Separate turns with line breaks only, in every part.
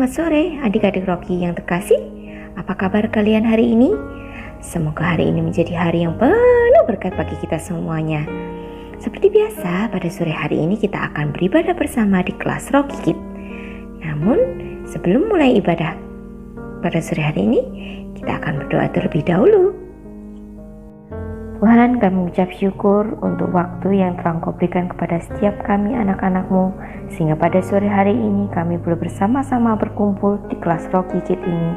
Selamat sore adik-adik Rocky yang terkasih. Apa kabar kalian hari ini? Semoga hari ini menjadi hari yang penuh berkat bagi kita semuanya. Seperti biasa, pada sore hari ini kita akan beribadah bersama di kelas Rocky Kids. Namun, sebelum mulai ibadah pada sore hari ini, kita akan berdoa terlebih dahulu. Tuhan, kami mengucap syukur untuk waktu yang telah Engkau berikan kepada setiap kami anak-anak-Mu, sehingga pada sore hari ini kami boleh bersama-sama berkumpul di kelas Rocky Kids ini.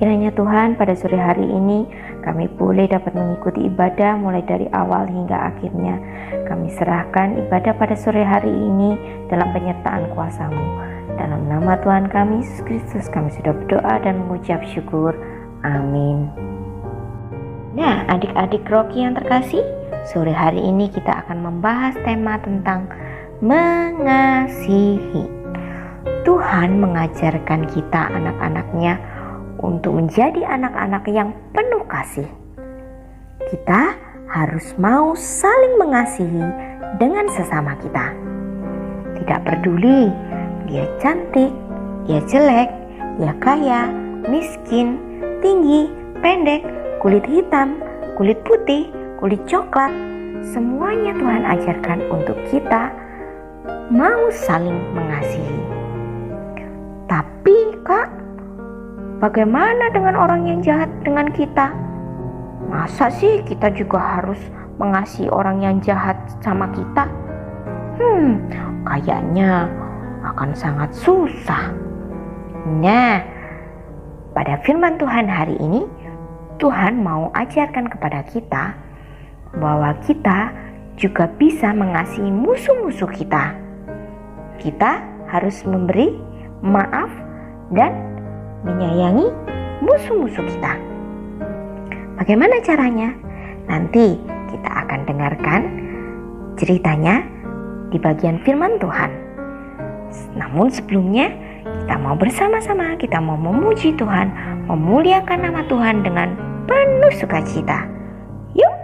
Kiranya Tuhan, pada sore hari ini kami boleh dapat mengikuti ibadah mulai dari awal hingga akhirnya. Kami serahkan ibadah pada sore hari ini dalam penyertaan kuasa-Mu. Dalam nama Tuhan kami, Yesus Kristus, kami sudah berdoa dan mengucap syukur. Amin. Nah, adik-adik Rocky yang terkasih, sore hari ini kita akan membahas tema tentang mengasihi. Tuhan mengajarkan kita anak-anaknya untuk menjadi anak-anak yang penuh kasih. Kita harus mau saling mengasihi dengan sesama kita. Tidak peduli dia cantik, dia jelek, dia kaya, miskin, tinggi, pendek, kulit hitam, kulit putih, kulit coklat, semuanya Tuhan ajarkan untuk kita mau saling mengasihi. Tapi Kak, bagaimana dengan orang yang jahat dengan kita? Masa sih kita juga harus mengasihi orang yang jahat sama kita? Kayaknya akan sangat susah. Nah, pada firman Tuhan hari ini, Tuhan mau ajarkan kepada kita bahwa kita juga bisa mengasihi musuh-musuh kita. Kita harus memberi maaf dan menyayangi musuh-musuh kita. Bagaimana caranya? Nanti kita akan dengarkan ceritanya di bagian firman Tuhan. Namun sebelumnya, kita mau bersama-sama, kita mau memuji Tuhan, memuliakan nama Tuhan dengan penuh sukacita. Yuk!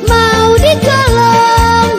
Mau dicolong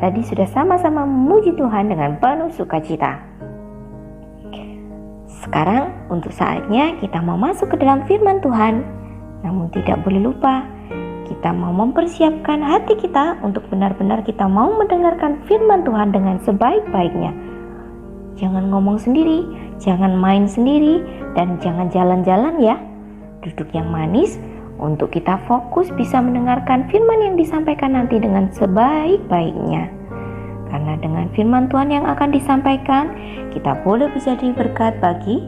tadi sudah sama-sama memuji Tuhan dengan penuh sukacita. Sekarang untuk saatnya kita mau masuk ke dalam firman Tuhan. Namun tidak boleh lupa, kita mau mempersiapkan hati kita untuk benar-benar kita mau mendengarkan firman Tuhan dengan sebaik-baiknya. Jangan ngomong sendiri, jangan main sendiri, dan jangan jalan-jalan ya. Duduk yang manis untuk kita fokus bisa mendengarkan firman yang disampaikan nanti dengan sebaik-baiknya. Karena dengan firman Tuhan yang akan disampaikan, kita boleh menjadi berkat bagi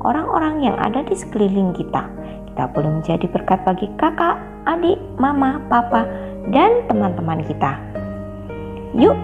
orang-orang yang ada di sekeliling kita. Kita boleh menjadi berkat bagi kakak, adik, mama, papa, dan teman-teman kita. Yuk!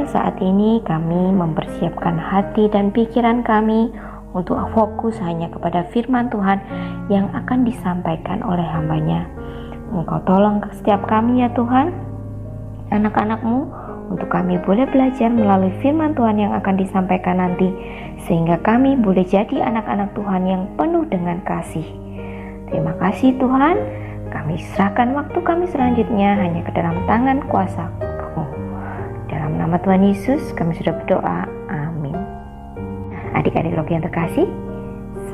Saat ini kami mempersiapkan hati dan pikiran kami untuk fokus hanya kepada firman Tuhan yang akan disampaikan oleh hamba-Nya. Engkau tolong setiap kami ya Tuhan, anak-anak-Mu, untuk kami boleh belajar melalui firman Tuhan yang akan disampaikan nanti, sehingga kami boleh jadi anak-anak Tuhan yang penuh dengan kasih. Terima kasih Tuhan, kami serahkan waktu kami selanjutnya hanya ke dalam tangan kuasa. Dalam nama Tuhan Yesus kami sudah berdoa, amin. Adik-adik rogi yang terkasih,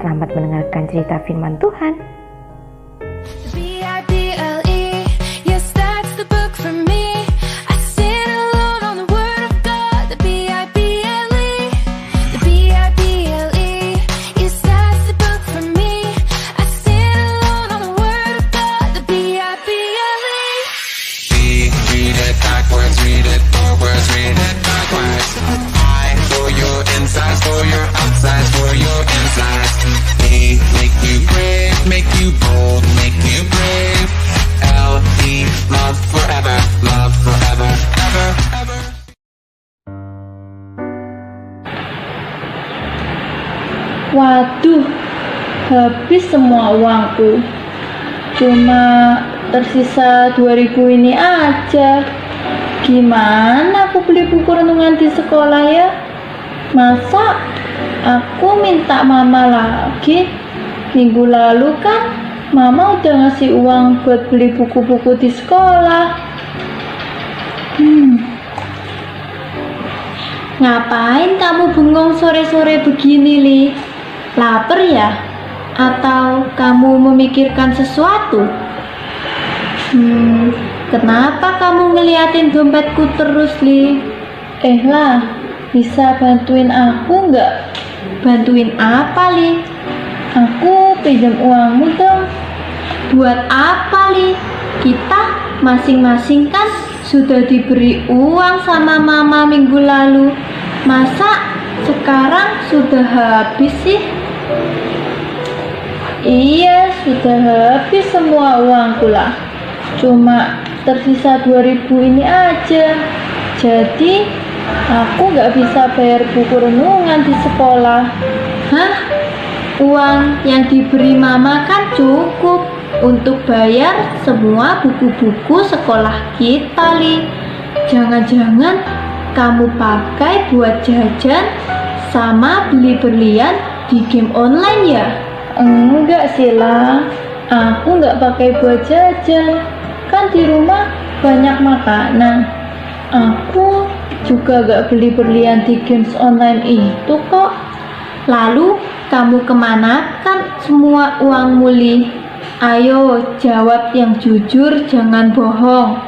selamat mendengarkan cerita firman Tuhan.
Waduh, habis semua uangku. Cuma tersisa 2.000 ini aja. Gimana aku beli buku renungan di sekolah ya? Masa aku minta mama lagi? Minggu lalu kan mama udah ngasih uang buat beli buku-buku di sekolah. Ngapain kamu bengong sore-sore begini, Li? Lapar ya? Atau kamu memikirkan sesuatu? Kenapa kamu ngeliatin dompetku terus, Li? Lah, bisa bantuin aku nggak? Bantuin apa, Li? Aku pinjam uangmu dong. Buat apa, Li? Kita masing-masing kan sudah diberi uang sama mama minggu lalu. Masa sekarang sudah habis sih? Iya, sudah habis semua uangku lah. Cuma tersisa 2.000 ini aja. Jadi aku nggak bisa bayar buku renungan di sekolah. Hah? Uang yang diberi mama kan cukup untuk bayar semua buku-buku sekolah kita, Li. Jangan-jangan kamu pakai buat jajan sama beli berlian di game online ya? Enggak sih lah, aku nggak pakai buat jajan. Kan di rumah banyak makanan. Aku juga nggak beli berlian di games online itu kok. Lalu kamu kemanakan semua uangmu, Li? Ayo jawab yang jujur, jangan bohong.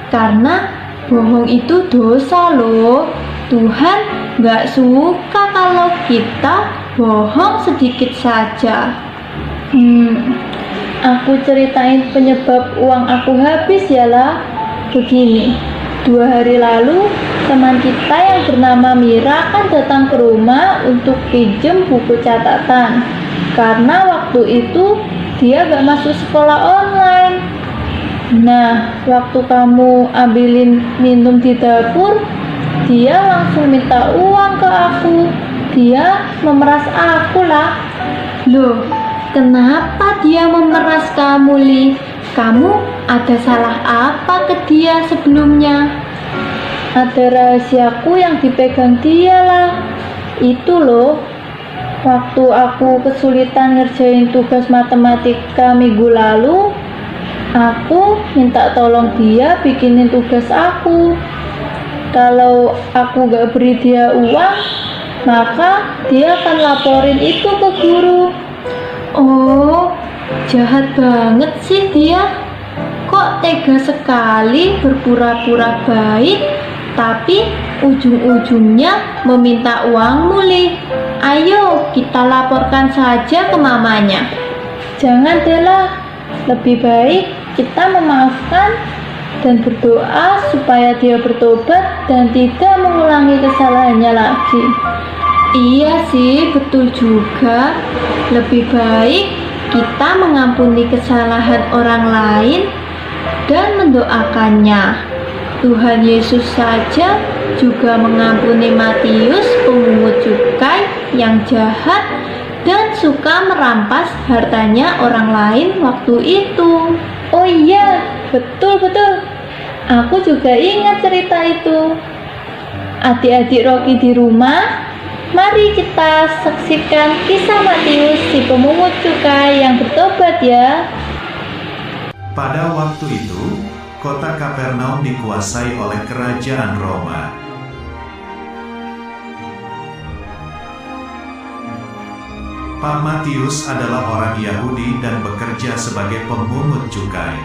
Karena bohong itu dosa loh. Tuhan nggak suka kalau kita bohong sedikit saja. Aku ceritain penyebab uang aku habis ya lah. Begini, 2 hari lalu teman kita yang bernama Mira kan datang ke rumah untuk pinjem buku catatan. Karena waktu itu dia gak masuk sekolah online. Nah, waktu kamu ambilin minum di dapur, dia langsung minta uang ke aku. Dia memeras aku lah. Loh, kenapa dia memeras kamu, Li? Kamu ada salah apa ke dia sebelumnya? Ada rahasiaku yang dipegang dia lah. Itu loh, waktu aku kesulitan ngerjain tugas matematika minggu lalu, aku minta tolong dia bikinin tugas aku. Kalau aku gak beri dia uang, maka dia akan laporin itu ke guru. Oh, jahat banget sih dia. Kok tega sekali berpura-pura baik, tapi ujung-ujungnya meminta uangmu, Li. Ayo kita laporkan saja ke mamanya. Jangan deh lah, lebih baik kita memaafkan dan berdoa supaya dia bertobat dan tidak mengulangi kesalahannya lagi. Iya sih, betul juga. Lebih baik kita mengampuni kesalahan orang lain dan mendoakannya. Tuhan Yesus saja juga mengampuni Matius, pemungut cukai yang jahat dan suka merampas hartanya orang lain waktu itu. Oh iya, betul. Aku juga ingat cerita itu. Adik-adik Rocky di rumah, mari kita saksikan kisah Matius si pemungut cukai yang bertobat ya.
Pada waktu itu, kota Kapernaum dikuasai oleh kerajaan Roma. Pak Matius adalah orang Yahudi dan bekerja sebagai pemungut cukai.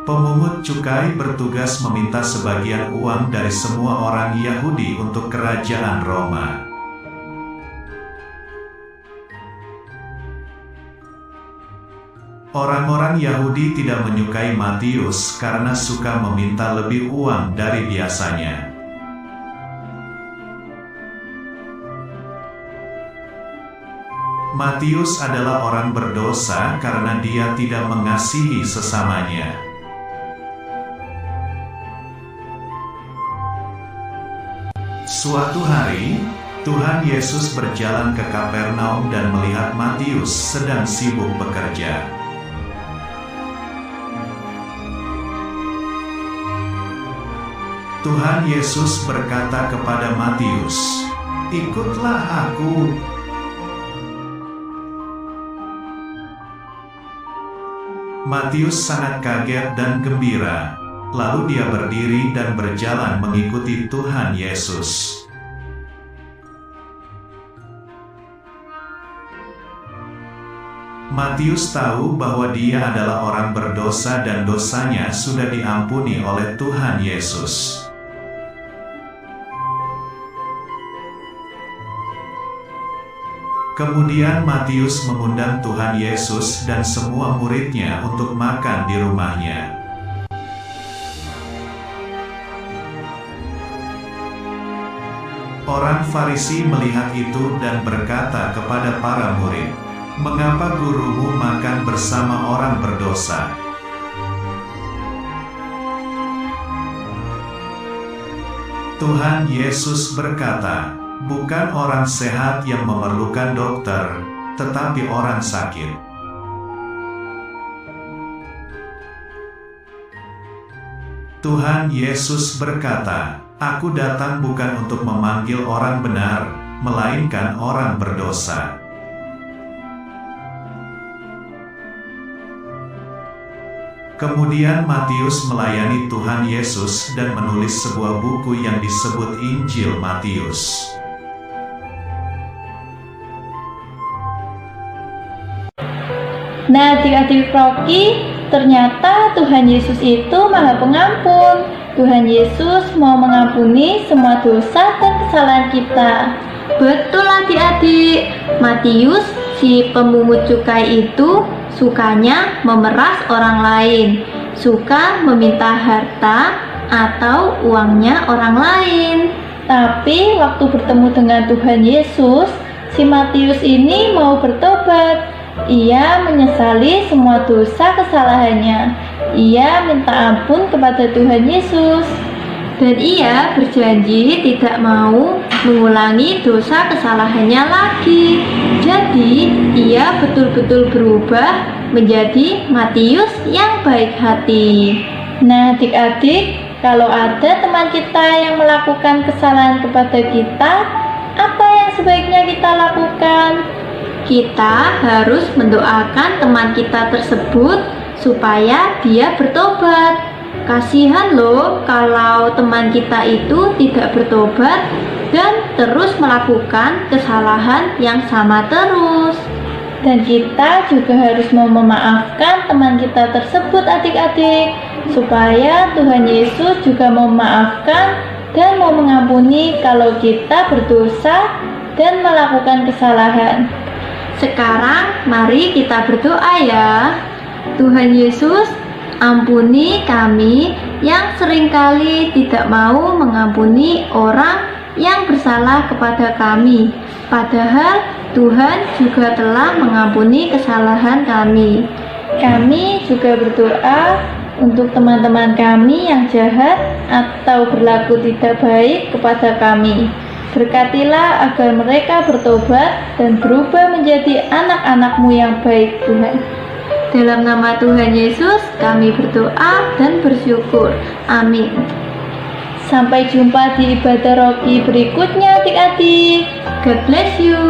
Pemungut cukai bertugas meminta sebagian uang dari semua orang Yahudi untuk kerajaan Roma. Orang-orang Yahudi tidak menyukai Matius karena suka meminta lebih uang dari biasanya. Matius adalah orang berdosa karena dia tidak mengasihi sesamanya. Suatu hari, Tuhan Yesus berjalan ke Kapernaum dan melihat Matius sedang sibuk bekerja. Tuhan Yesus berkata kepada Matius, "Ikutlah aku." Matius sangat kaget dan gembira, lalu dia berdiri dan berjalan mengikuti Tuhan Yesus. Matius tahu bahwa dia adalah orang berdosa dan dosanya sudah diampuni oleh Tuhan Yesus. Kemudian Matius mengundang Tuhan Yesus dan semua muridnya untuk makan di rumahnya. Orang Farisi melihat itu dan berkata kepada para murid, "Mengapa gurumu makan bersama orang berdosa?" Tuhan Yesus berkata, "Bukan orang sehat yang memerlukan dokter, tetapi orang sakit." Tuhan Yesus berkata, "Aku datang bukan untuk memanggil orang benar, melainkan orang berdosa." Kemudian Matius melayani Tuhan Yesus dan menulis sebuah buku yang disebut Injil Matius.
Nah, adik-adik Rocky, ternyata Tuhan Yesus itu Maha Pengampun. Tuhan Yesus mau mengampuni semua dosa dan kesalahan kita. Betul adik-adik, Matius, si pemungut cukai itu sukanya memeras orang lain, suka meminta harta atau uangnya orang lain. Tapi waktu bertemu dengan Tuhan Yesus, si Matius ini mau bertobat. Ia menyesali semua dosa kesalahannya. Ia minta ampun kepada Tuhan Yesus. Dan ia berjanji tidak mau mengulangi dosa kesalahannya lagi. Jadi, ia betul-betul berubah menjadi Matius yang baik hati. Nah, adik-adik, kalau ada teman kita yang melakukan kesalahan kepada kita, apa yang sebaiknya kita lakukan? Kita harus mendoakan teman kita tersebut supaya dia bertobat. Kasihan loh kalau teman kita itu tidak bertobat dan terus melakukan kesalahan yang sama terus. Dan kita juga harus mau memaafkan teman kita tersebut adik-adik, supaya Tuhan Yesus juga mau memaafkan dan mau mengampuni kalau kita berdosa dan melakukan kesalahan. Sekarang mari kita berdoa ya. Tuhan Yesus, ampuni kami yang seringkali tidak mau mengampuni orang yang bersalah kepada kami. Padahal Tuhan juga telah mengampuni kesalahan kami. Kami juga berdoa untuk teman-teman kami yang jahat atau berlaku tidak baik kepada kami. Berkatilah agar mereka bertobat dan berubah menjadi anak-anak-Mu yang baik, Tuhan. Dalam nama Tuhan Yesus, kami berdoa dan bersyukur. Amin. Sampai jumpa di ibadah Rocky berikutnya, adik-adik. God bless you.